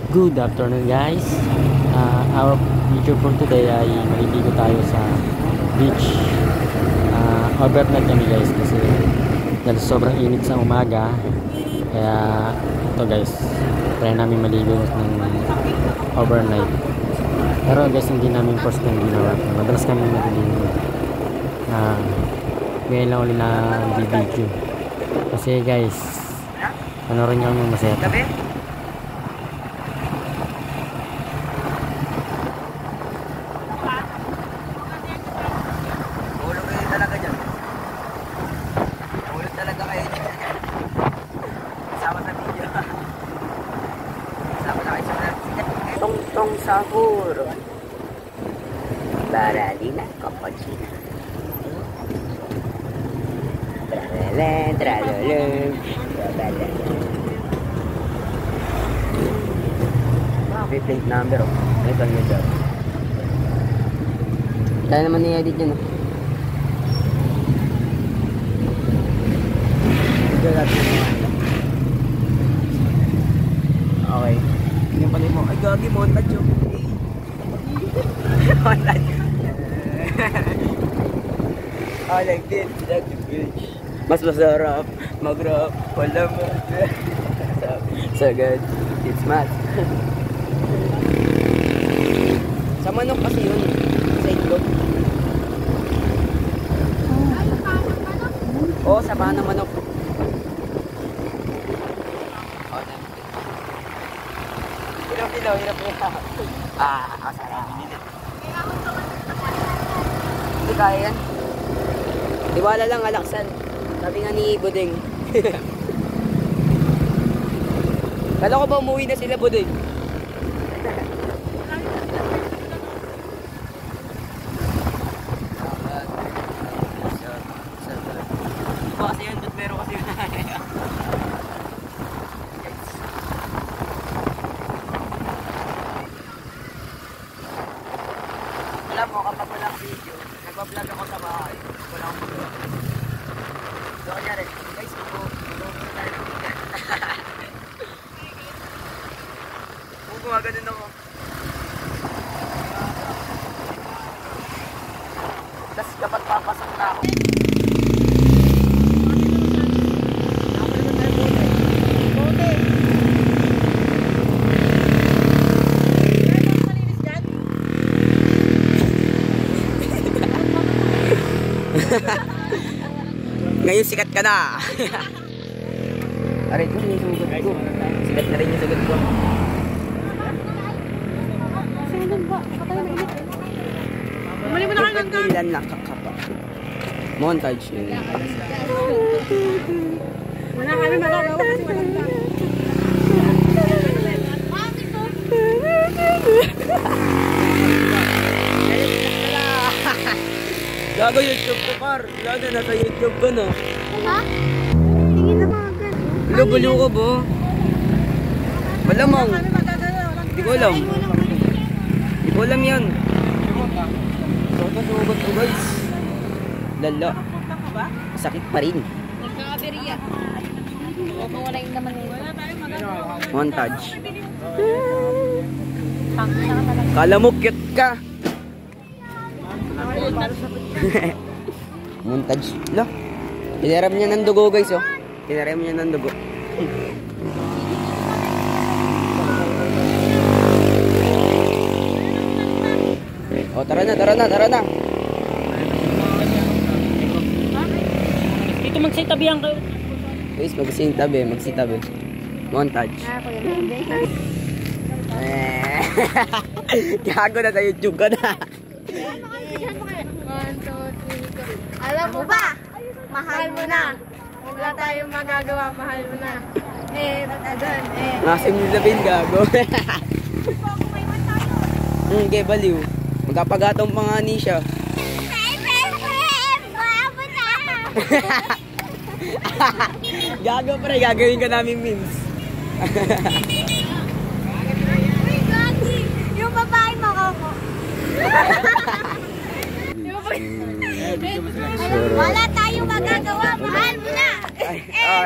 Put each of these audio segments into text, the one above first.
Good afternoon guys. Our video for today ay maliligo tayo sa beach. Overnight kami guys kasi dahil sobrang init sa umaga. Kaya ito guys, try namin maligo ng overnight. Pero guys, hindi namin first time ginawa. Madalas kami naliligo. Ngayon lang ulit na video. Kasi guys, panoorin nyo ang masaya. Tong sahur Baralina cappuccino Tralala tralala May plate number oh. Ito nyo dyan. Kaya naman i-edit yun oh. Okay. Yung pala mo, ay gagi, montage yun. Montage. I like this, like the beach. Mas masarap, mag-rap, wala mo. So good, it's mad. Sa manok kasi yun, sa itlog. Oo, sa bahan ng manok. Hirap. Kasarap. Hindi kaya yan. Tiwala lang, alaksan. Sabi nga ni Budeng. Kala ko ba umuwi na sila, Budeng? Kasi yan, pero kasi yun. Alam mo, kapag walang video, nagbablog ako sa bahay. Wala akong magawa. So, kanyari, guys, mag-vlog tayo ng video. Kung gumaganon ako. Tapos kapag papasok na ako. Ngayon sikat ka na. Aray ko, may sugat ko. Sikat na rin yung sugat ko. Saan ba? Patay na init. Bumali mo na kayo ng Ilan nakakapa. Montage yun. Wala kami magagawa kasi walang tao. Gago YouTube ko, Par. Lalo na nasa YouTube ko, no? Ha? Tingin na mga ganun. Gulo ko, bo. Malamang. Hindi ko alam. Hindi ko alam yan. Sugat ko, guys. Lala. Sakit pa rin. Nagkakaberya. Huwag mo wala yung naman nito. Montage. Kala mo cute ka. Montage. Lo. Tinaram niya ng dugo, guys, oh. Tinaram niya ng dugo. Oh, tara na. Dito magsitabihan kayo. Guys, magsitabi. Montage. Gago na sa YouTube ka na. 1, 2, 3, go. Alam mo ba? Mahal mo na. Wala tayong magagawa, mahal mo na. Patadon, Masim nila bin, gago. Okay, baliw. Magkapagatong pa nga ni siya. Gago pre, gagawin ka namin memes. Yung babae makako. Wala tayong magagawa, mahal mo na.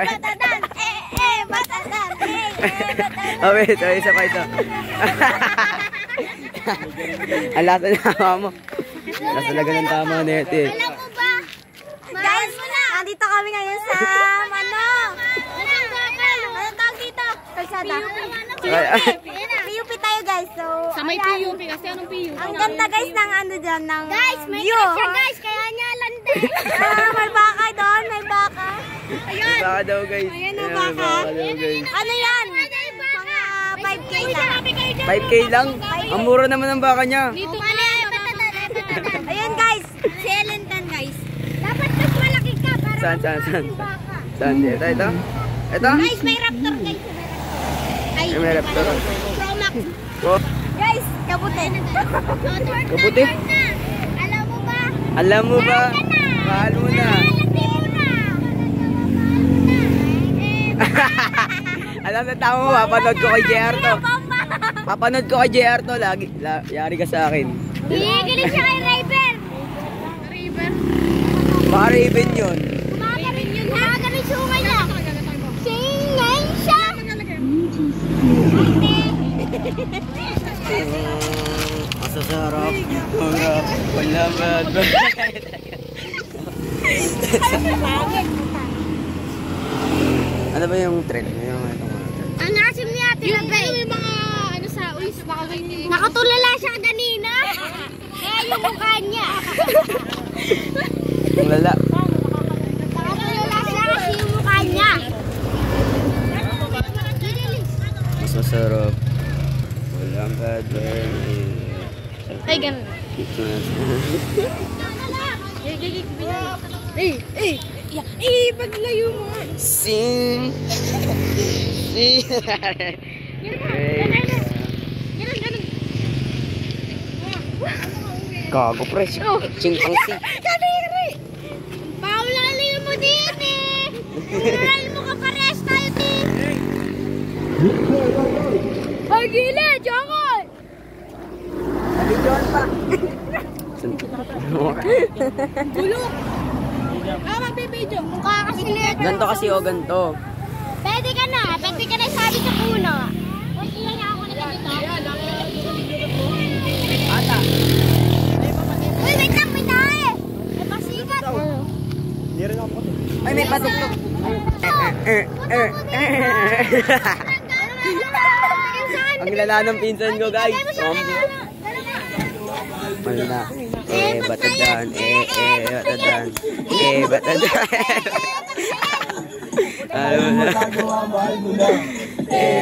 Batadan, batadan, batadan. wait, isa pa ito. Ang lasa na tama mo. Lasa talaga ng tama na ito eh. Alam mo ba? Guys, nandito kami ngayon sa, ano tawag dito? Kalsada. PUP tayo guys. So, Sa may PUP kasi anong PUP? ang ganda guys ng ano dyan, ng Guys, may view. crush siya guys, kaya niya lande. May baka doon, may baka. May baka daw guys. Ayan ang May baka. daw guys. Ano yan? Mga 5K lang. 5K lang? Ang mura naman ang baka niya. Dito Paano yan? Ayun guys, si Ellen Tan guys. Dapat mas malaki ka para Saan? Saan? Ito? Ito? guys, may raptor guys. Ay, May raptor. Pro Max. Oh, Guys, kabuti. kabuti. Alam mo ba? Alam mo ba? Mahal mo na. Lati mo na. Alam na tama mo, papanood ko kay JR to. Papanood ko kay JR to. Yari ka sa akin. Gigilig siya kay River. Baka Raven yun. Kumakarin yun ha. Kumakarin sungay niya. Singay siya. Masasarap. Mga palaman. Ano ba yung trend? Ang asim ni Ate Labay. yung mga ano sa ulis, baka ganyan. Nakatulala siya kanina. Kaya yung mukha niya. Ang lala. Nakatulala siya kasi yung mukha niya. Mas masarap. Walang kadar. Ay, ganun. Paglayo mo. Sing. Sing. Gago pres. Chingpangsi. Bawal lalayo mo din eh. Tural mo ka pares tayo din. Ay, gila, Jokol! Sabi John pa. Magbibidyo. Mukha kasi nito. Ganto kasi o ganto. Pwede ka na sabi sa puno. Uy, ilan niya ako na ganito. Ata. Uy, wait lang, may tae. May pasikat. Ay, may patutok. Ang lala ng pinsan ko, guys. Wala na. Batadan. Batadan. Batadan. Ano na?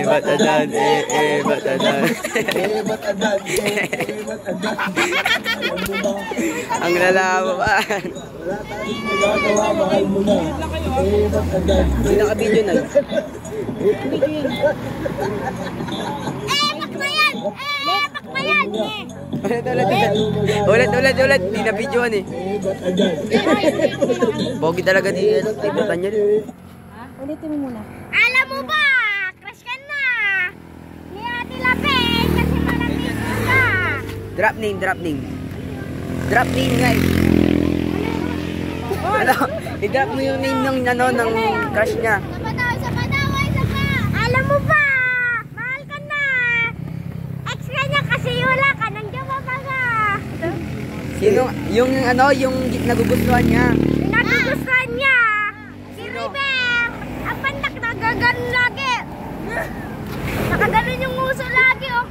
Batadan. Batadan. Ang lalaban. Hindi naka-video na. Pakbayan! Ulit. Hindi na videoan eh. Pogi talaga di tibutan niya. Alam mo ba? Crush ka na! Ni Ate Lapeng kasi malapit ka! Drop name. Drop name, guys. Ano? I-drop mo yung name ng crush niya. Isa pa daw! Alam mo ba? Mahal ka na! Ex ka niya kasi wala ka nang jowa pa ka! Sino? Yung nagugustuhan niya. Nagugustuhan niya! Si River! Ang pandak nagaganon lagi! Nakaganon yung uso lagi oh!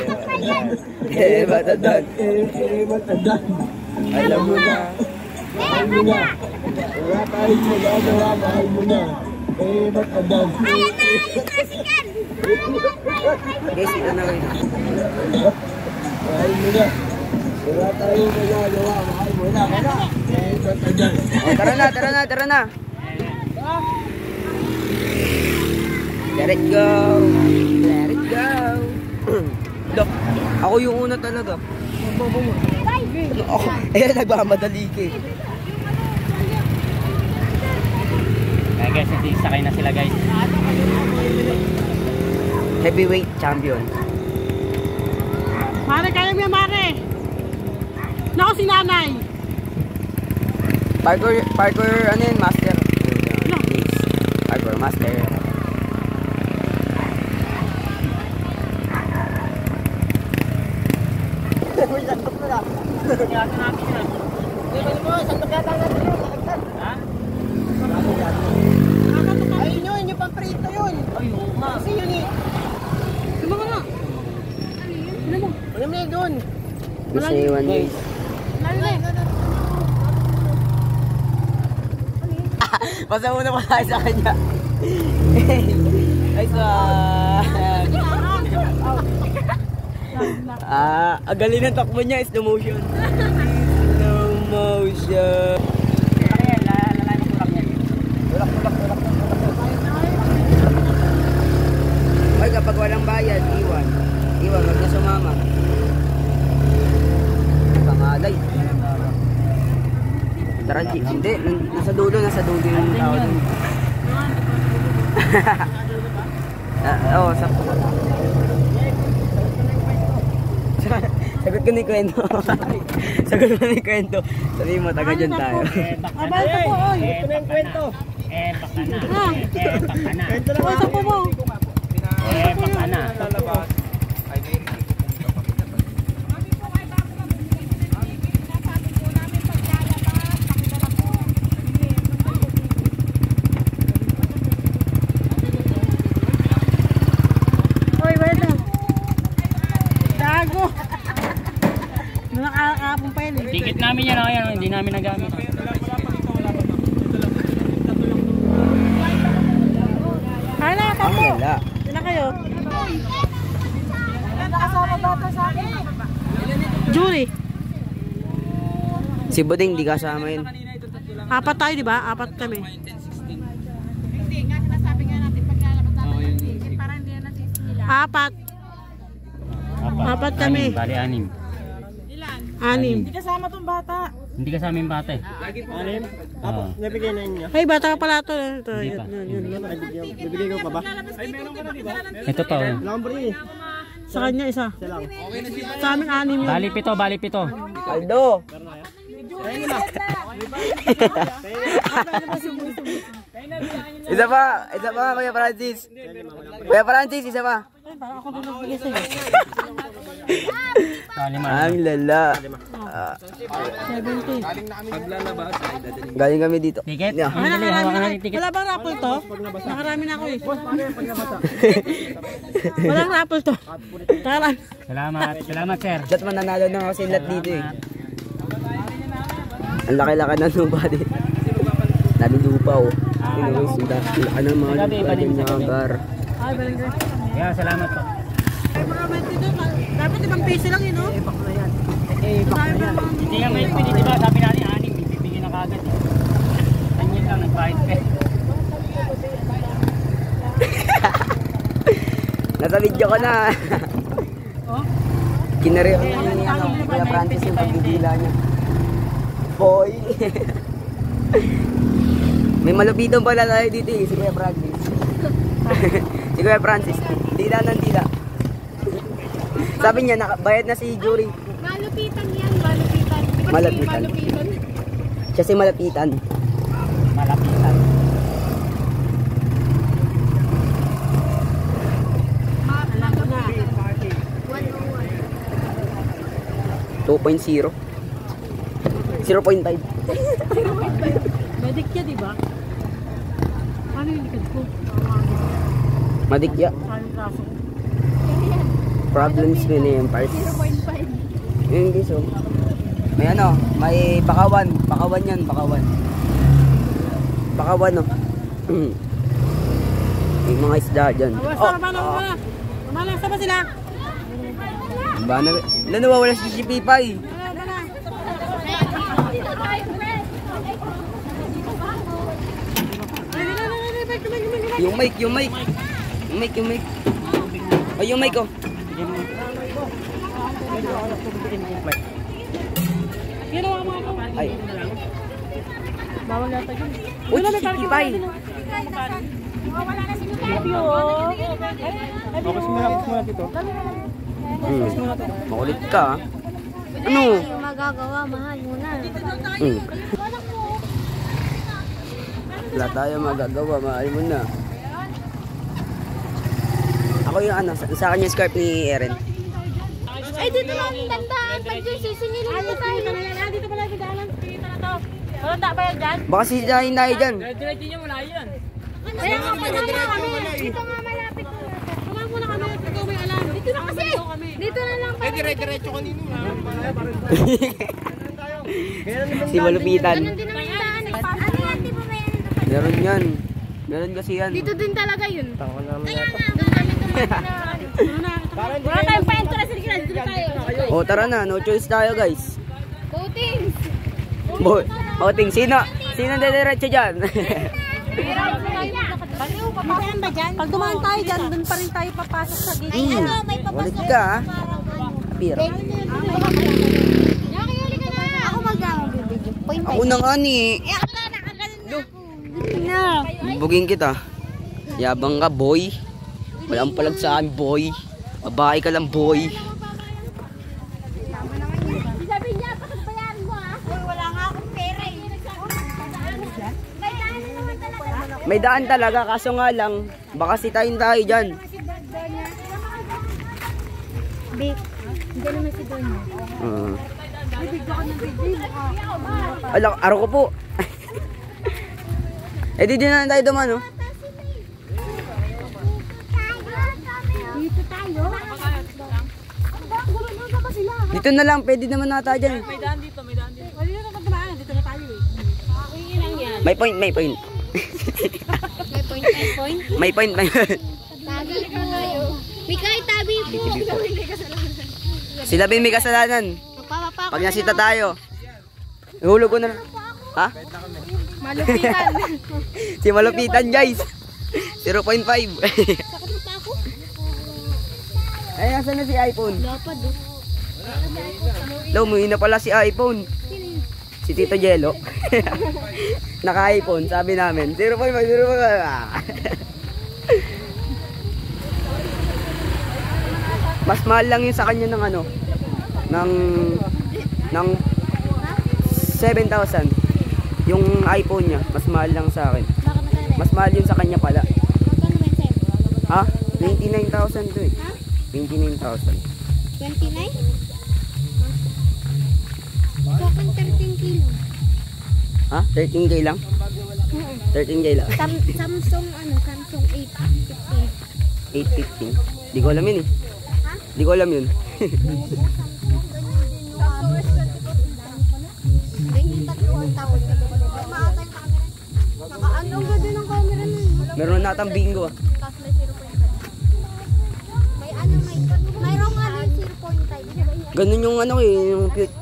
Pakbayan! Batadan. Alam mo na. Wala tayong magagawa, mahal mo na. Batadan. Ayan na! Yung kasikan! Guys, ito na kayo. Mahal mo na. Wala tayong magagawa, mahal mo na. Batadan. Oh, tara na. Let it go. Look, ako yung una talaga. Ako, nagmamadali ka eh. Kaya guys, sakay na sila guys. Heavyweight champion. Mare, kaya mo yan, Mare. Naku, si nanay. Parkour, ano yun, master. Harbor Master. Ayun yun, yung pamprito yun. Kasi yun eh. Ano mo yun doon? Gusto niya iwan guys. Basta muna pa tayo sa kanya. Nice one. Ang galing ng takbo niya, slow motion. Slow motion. Ay, kapag walang bayad, iwan. Iwan, wag na sumama. Pangalay. Tara, G. Hindi, nasa dulo yung tao. Oo, sakto. Sagot ko ni kwento. Sagot ko ni kwento. Sabihin mo, taga dyan tayo. Abay ka po, oy. Ito na yung kwento. Baka na. Kwento lang. Sa po mo. Baka na. Hoy, wait lang. Dago. Nakakapong pa yun eh. Ticket namin yan, hindi namin nagamit. Hala, Ang tapo. wala. Sila kayo. Nakasama bata sa akin. Jury. Si Buding, di kasama yun. Apat tayo, di ba? Apat kami. Apat. Apat kami. Bali, 6. Anim. Hindi kasama yung bata eh. Anim? Apo, nabigay na niya. Ay, bata ka pala ito. Ito, Hindi pa. yun. Bibigay ko pa ba? Ito pa. Oh. Wala kang bari eh. Sa kanya, isa. Isa lang. Sa amin, anim yun. Bali 7. Aldo! Isa pa, Kuya Francis. Kuya Francis, isa pa. Ay, parang ako din nagbigay sa'yo. Ang lala. 70. Galing kami dito. Ticket? Yeah. Ang dali, hawakan natin yung ticket. Wala bang raffle to? Nakarami na ako eh. Walang raffle to. Taran. Salamat sir. Chat man nanalo na kasi lahat dito eh. Ang laki-laki ng lupa din. Dami lupa oh. Anyways, ang laki ng mga lupa din mga bar. Ay, barangay. Yeah, salamat po. Ay, mga menti doon. Dapat 5 piso lang yun, no? Hindi nga may pili, diba? Sabi natin 6, bibigyan na kagad. Tanyan lang, nagbayad ka. Nasa video ko na. Kinari ko ni Kuya Francis yung pagbibila niya. Boy! May malupitan pala tayo dito eh, si Kuya Francis. Si Kuya Francis, dila ng dila. Sabi niya, bayad na si Jury. Malupitan yan, malupitan. Malapitan. Siya si Malapitan. Malapitan. Alam ko na. 2.0. 0.5. Medic yan, di ba? Ano yung likod ko? Madikya. Saan yung kaso? Problems with the Empires. 0.5. Yun guys oh. May ano, may bakawan. Bakawan yan, bakawan. Bakawan oh. May mga isda dyan. Basta, mabala. Mabala, saan ba sila? Ba na nawawala si Pipay. Yung mic. Ay, yung mic oh. Ginawa mo ako. Ay. Bawal yata yun. Uy, si Pipay. Focus muna dito. Makulit ka ah. Ano? Yung magagawa, mahal mo na. Wala tayo magagawa, mahal mo na. Ako yung ano, sa akin yung scarf ni Eren. Ay, dito lang ang tandaan. Pag yung sisingilin mo tayo. Dito pala yung daanan. Dito na to. Wala ta ba yan dyan? Baka sisiyahin tayo dyan. Diretso niya, wala yan. Kaya nga pala kami. Dito nga malapit na. Huwag muna kami. Ikaw may alam. Dito na kasi. Dito na lang. Dire-diretso kanino na. Si Malupitan. Ganun din naman yung daan. Ano yan? Di ba may ano? Meron yan. Meron kasi yan. Dito din talaga yun. Tako namin Kaya nga. Doon kami tumakas. Wala tayong pa-entry na sige. Dito tayo. O tara na, no choice tayo guys. Voting. Voting, sino dediretso dyan? Saan ba dyan? Pag dumaan tayo dyan, dun pa rin tayo papasok sa gate. Ay, ano, may Walit papasok. ka ha. Pira. Nakakayali ka na. Ako mag-video. Point Ako na nga ni. Eh, ako na. Nakagalan na ako. Buging kita. Yabang ka boy. Walang palag sa akin boy. Babae ka lang boy. Sabi niya, pagbayaran mo ah. Uy, wala nga akong pera eh. May daan naman talaga. May daan talaga kaso nga lang. Baka sitayin tayo dyan. Babe, hindi naman si Donya. Araw ko po. Eh di din na tayo duman oh. Dito tayo? Gulo ba sila? Dito na lang, pwede naman nata dyan. May daan dito, may daan dito. Dito na dumaan. Dito na tayo eh. May point, may point. May point, may point. May point, may point. Tabi po. Mikay, tabi po. Sila bin may kasalanan. Magpapapako Pag nasita tayo. Ihulog ko na lang. Ha? Malupitan. Si Malupitan guys. 0.5. Sakot pa ako. Ay, nasa na si iPhone? Lapad oh. Lo, umuwi na pala si iPhone. Si Tito Jello. Naka-iPhone, sabi namin. 0.5, 0.5. Mas mahal lang yun sa kanya ng ano, ng 7,000. Yung iPhone niya, mas mahal lang sa akin. Bakit magkano? Mas mahal yun sa kanya pala. Magkano ba yung Ha? 29,000 to eh. 29,000. 29? Bakit 13 kilo? Ha? 13K lang? 13K lang. Samsung Samsung 850. 815. Di ko alam yun eh. Ha? Di ko alam yun. Ganyan 4,000. Maatay yung camera. Naka-ano ang ganda ng camera nun. Meron na natang bingo ah. Tapos may 0.5. May ano, mayroong nga rin 0.5. Ganun yung ano eh, yung cute.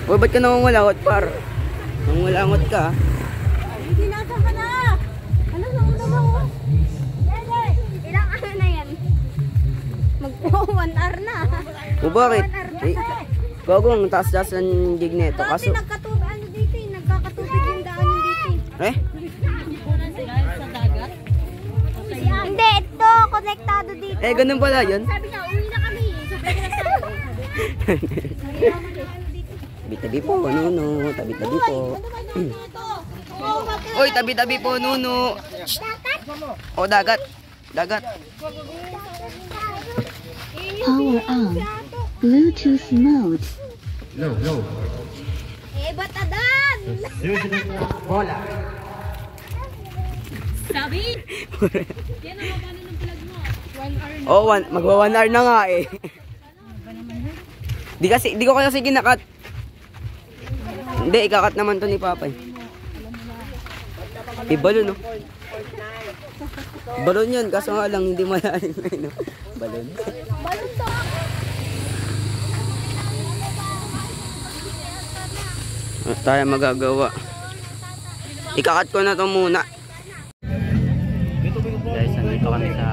Uy, ba't ka nangungulangot par? Nangungulangot ka ah. Hindi nasa ka na! Ano na mo naman mo? Ilang ano na yan? Mag-1 hour na. O bakit? Eh, gago ang taas-taas ng gig neto. Dati Kaso, nagkatubig, ano dito eh, nagkakatubig yung daan dito eh. eh? Hindi, ito, konektado dito. Eh, ganun pala yun. Sabi niya, uwi na kami. Sabi niya sa Tabi-tabi po, nuno. Tabi-tabi po. Uy, tabi-tabi po, nuno. O, dagat. Dagat. Power on. Bluetooth mode. Eh, ba't adan? Bola. Sabi? Oh, magwa 1 hour na nga eh. Di ko kasi kinakat. Hindi, ikakat naman to ni Papa eh. Balon no? Balon yun, kaso nga lang hindi malalim na no? Balon. Balon to. Ano tayo magagawa? Ikakat ko na to muna. Guys, nandito kami sa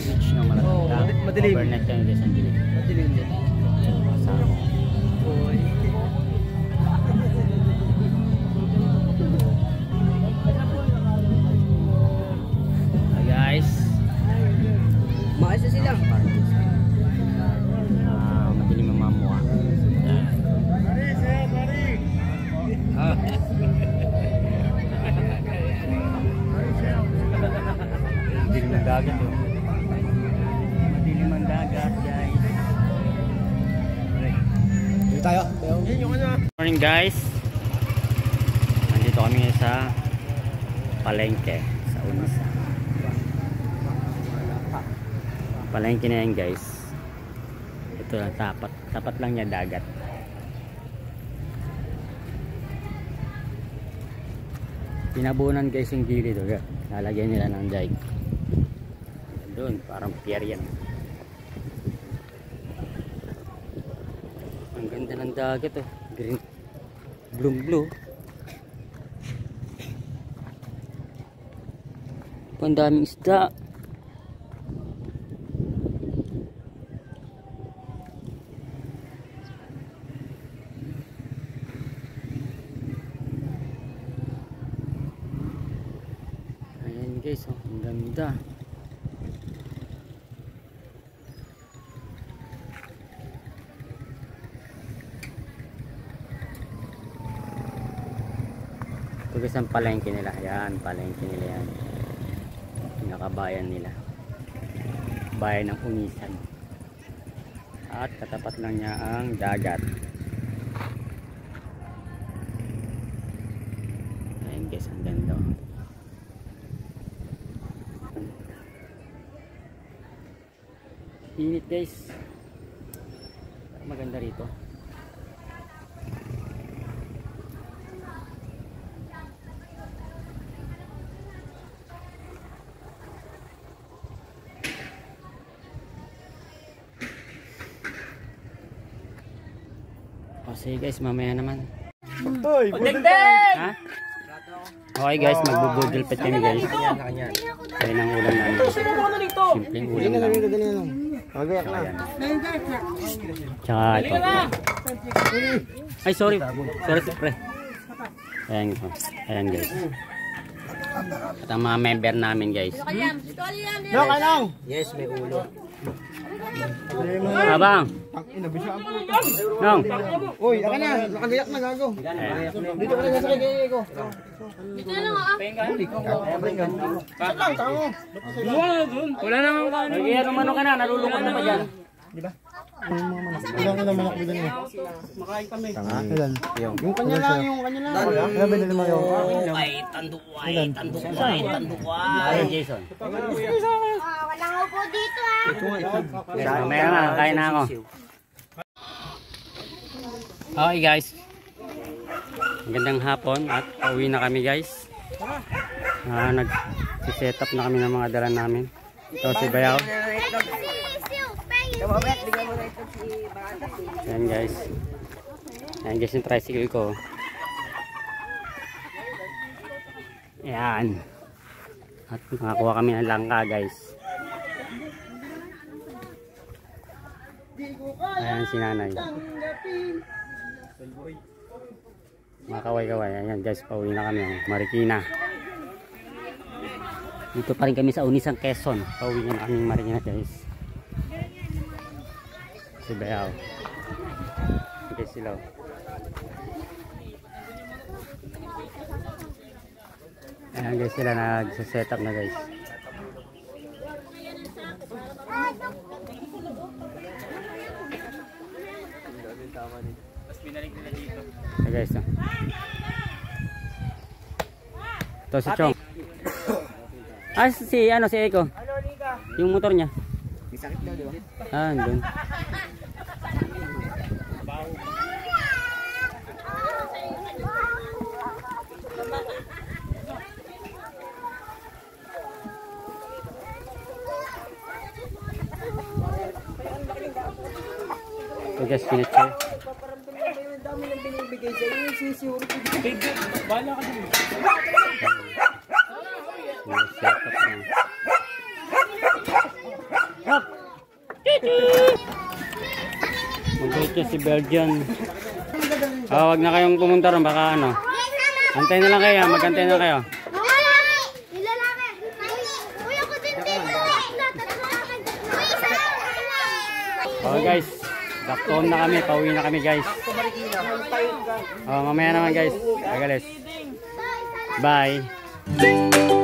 beach ng Malapit. Madilim. Overnight kami guys, ang dilim. Kasama. Hi guys. Maayos na sila. Madilim ang dagat oh. Madilim ang dagat guys. Dito tayo. Morning guys. Nandito kami sa palengke sa Unisa. Palengke na yan guys. Ito lang tapat lang niya dagat. Pinabunan guys yung gilid oh. Lalagyan nila ng daig. Doon parang pier yan. Ang ganda ng dagat oh. Green, blue. Ang daming isda. Ayan guys, oh, ang ganda. Ito guys ang palengke nila. Ayan, palengke nila yan. Pinakabayan nila. Bayan ng Unisan. At katapat lang niya ang dagat. Ayan guys, ang ganda. Init guys. Maganda rito. O sige guys, mamaya naman. Ha? Okay guys, magbubudol pa kami guys. Kaya ng ulam namin. Simpleng ulam lang. Ayan. Tsaka ito. Ay sorry. Sorry pre. Ayan, ayan guys. Ito ang mga member namin guys. Yes, may ulo. Abang. Nong. Uy, ako na. Nakagayak na gago. Dito ka lang sa kagay ko. Dito na lang ah. Wala naman ka. Kaya naman ka na, nalulungkot na pa dyan. Ilang manok dito niya? Makain kami. Ilan? Yung kanya lang, yung kanya lang. Ilan binili mo yung? Tanduay. Ayun, Jason. Wala nga po dito ah. Mamaya na, kain na ako. Okay guys. Magandang hapon at pauwi na kami guys. Nag-set up na kami ng mga dala namin. Ito si Bayaw. Ayan guys. Ayan guys yung tricycle ko. Ayan. At nakakuha kami ng langka guys. Ayan si nanay. Mga kaway-kaway. Ayan guys, pauwi na kami. Marikina. Dito pa rin kami sa Unisang Quezon. Pauwi na kami Marikina guys. Si Bayaw. Okay sila. Ayan guys sila nag-set up na guys. Ayan guys. Ito si Chong. Si Eko. Yung motor niya. Sakit daw, di ba? Andun. Ito guys, pinatsa. Paparamdam na ba yung dami ng binibigay sa'yo? Yung sisiwari ko dito. Bala ka din. Set up na. Magkait niya si Belgian. Wag na kayong pumunta ron, baka ano. Antay na lang kayo, magantay na kayo. Nilalaki. Uy, ako din dito. Okay guys, Back to home na kami. Pauwi na kami guys. Mamaya naman guys. Tagales. Bye.